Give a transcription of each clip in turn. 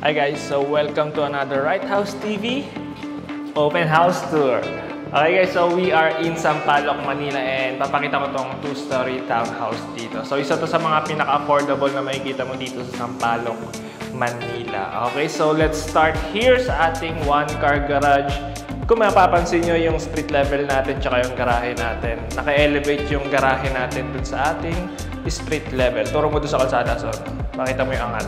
Hi guys, so welcome to another Right House TV Open House Tour. Okay guys, so we are in Sampaloc, Manila and papakita ko tong 2-story townhouse dito. So isa to sa mga pinaka-affordable na makikita mo dito sa Sampaloc, Manila. Okay, so let's start here sa ating one-car garage. Kung mapapansin nyo yung street level natin tsaka yung garahe natin, naka-elevate yung garahe natin dun sa ating street level. Turo mo dun sa kalsada, so makita mo yung angat.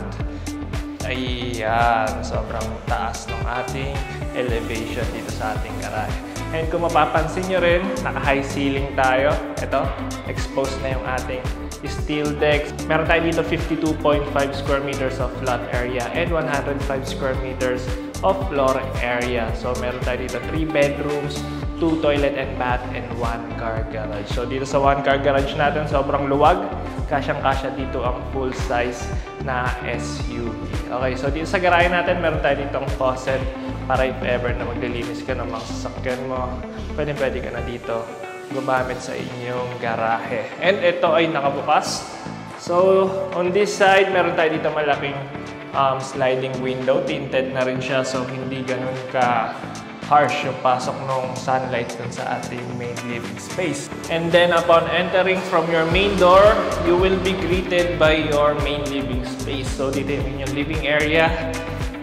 Ayan, sobrang taas ng ating elevation dito sa ating garahe. And kung mapapansin nyo rin, naka-high ceiling tayo. Ito, exposed na yung ating steel decks. Meron tayo dito 52.5 square meters of flat area and 105 square meters of floor area. So meron tayo dito 3 bedrooms, 2 toilet and bath, and 1 car garage. So dito sa 1 car garage natin, sobrang luwag. Kasyang-kasya dito ang full size na SUV. Okay, so dito sa garahe natin, meron tayo ditong faucet para if ever na maglilinis ka ng mga sasakyan mo, pwede ka na dito gumamit sa inyong garahe. And ito ay nakabukas. So on this side, meron tayo dito malaking sliding window. Tinted na rin siya, so hindi ganun ka harsh yung pasok ng sunlight dun sa ating main living space. And then upon entering from your main door, you will be greeted by your main living space. So dito yung inyong living area,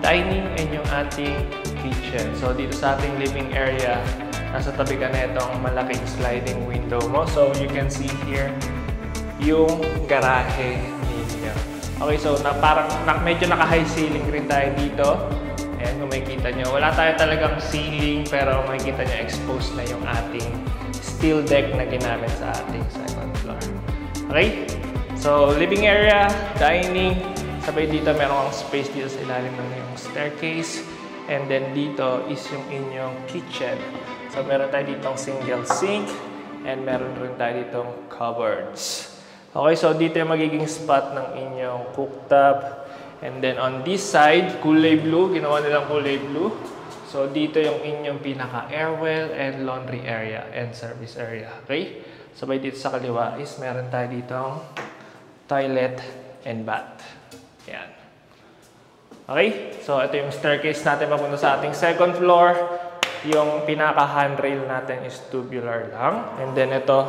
dining, and yung ating kitchen. So dito sa ating living area, nasa tabi ka na itong malaking sliding window mo. So you can see here yung garahe ninyo. Okay, so medyo naka-high ceiling rin tayo dito. Ayan, kung makikita nyo, wala tayo talagang ceiling, pero makikita nyo exposed na yung ating steel deck na ginamit sa ating second floor. Okay? So, living area, dining, sabay dito meron kang space dito sa ilalim ng yung staircase. And then dito is yung inyong kitchen. So, meron tayo ditong single sink and meron rin tayo ditong cupboards. Okay, so dito yung magiging spot ng inyong cooktop. And then on this side, kulay blue, ginawa nilang kulay blue. So dito yung inyong pinaka-airwell and laundry area and service area. Okay? Sabay dito sa kaliwa is meron tayo ditong toilet and bath. Yan. Okay? So ito yung staircase natin papunta sa ating second floor. Yung pinaka-handrail natin is tubular lang. And then ito,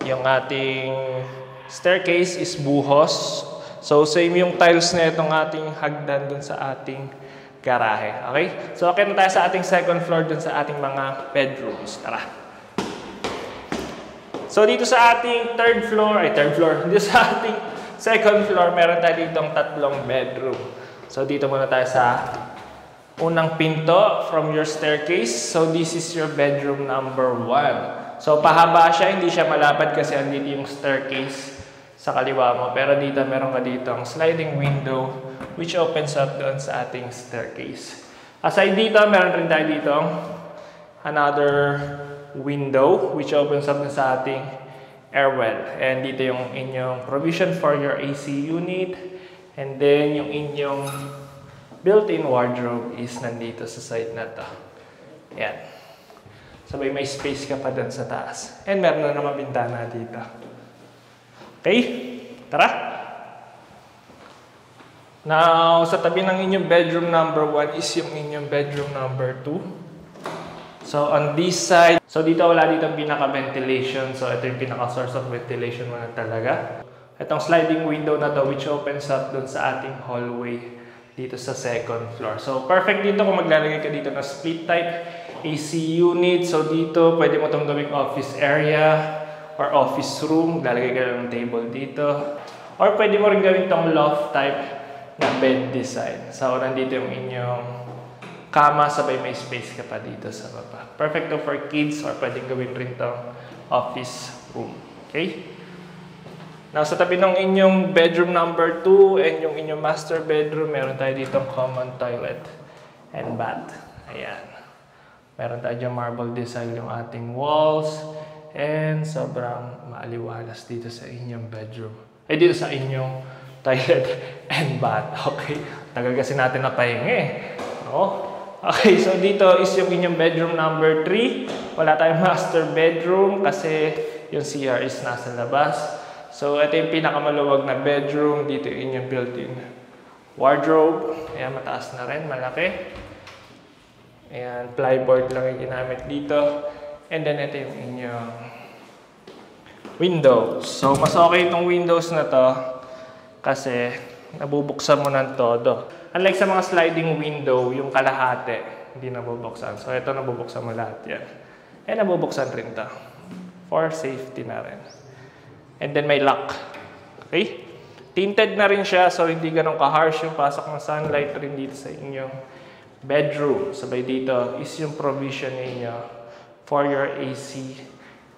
yung ating staircase is buhos. So, same yung tiles na itong ating hagdan dun sa ating garahe. Okay? So, okay na tayo sa ating second floor dun sa ating mga bedrooms. Tara! So, dito sa ating third floor, dito sa ating second floor, meron tayo ditong 3 bedroom. So, dito muna tayo sa unang pinto from your staircase. So, this is your bedroom number 1. So, pahaba siya, hindi siya malapad kasi andito yung staircase sa kaliwa mo. Pero dito, meron ka dito ang sliding window which opens up doon sa ating staircase. Aside dito, meron rin tayo dito another window which opens up sa ating airwell. And dito yung inyong provision for your AC unit. And then, yung inyong built-in wardrobe is nandito sa side na to. Yan. Sabay may space ka pa doon sa taas. And meron na naman bintana dito. Okay? Tara! Now, sa tabi ng inyong bedroom number 1 is yung inyong bedroom number 2. So, on this side, so dito wala dito ang pinaka-ventilation. So, ito yung pinaka-source of ventilation mo na talaga. Itong sliding window na to which opens up dun sa ating hallway dito sa second floor. So, perfect dito kung maglalagay ka dito ng split type AC unit. So, dito pwede mo itong gawing office area or office room, lalagay ka ng table dito. Or pwede mo rin gawin tong loft type na bed design. So, nandito yung inyong kama, sabay may space ka pa dito sa baba. Perfect to for kids or pwedeng gawin rin tong office room. Okay? Now, sa tabi ng inyong bedroom number 2 and yung inyong master bedroom, meron tayo ditong common toilet and bath. Ayan. Meron tayo dyan marble design yung ating walls. And sobrang maaliwalas dito sa inyong bedroom. Dito sa inyong toilet and bath. Okay? Tagal kasi natin napahinga eh. No? Okay, so dito is yung inyong bedroom number 3. Wala tayong master bedroom kasi yung CR is nasa labas. So ito yung pinakamaluwag na bedroom. Dito yung inyong built-in wardrobe. Ayan, mataas na rin, malaki. Ayan, plyboard lang yung ginamit dito. And then ito yung inyong windows. So, mas okay itong windows na to kasi nabubuksan mo ng todo. Unlike sa mga sliding window, yung kalahati, hindi nabubuksan. So, ito nabubuksan mo lahat yan. And nabubuksan rin to. For safety na rin. And then may lock. Okay? Tinted na rin siya, so hindi ganun ka-harsh yung pasok ng sunlight rin dito sa inyong bedroom. Sabay dito is yung provision ninyo for your AC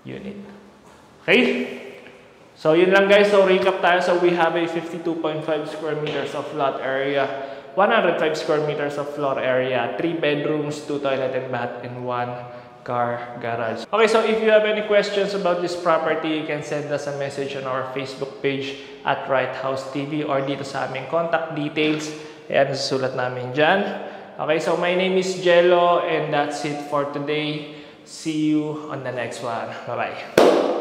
unit. Okay? So, yun lang guys. So, recap tayo. So, we have a 52.5 square meters of lot area, 105 square meters of floor area, 3 bedrooms, 2 toilet and bath, and 1 car garage. Okay, so if you have any questions about this property, you can send us a message on our Facebook page at Right House TV or dito sa aming contact details. Ayan, nasusulat namin dyan. Okay, so my name is Jello and that's it for today. See you on the next one. Bye-bye.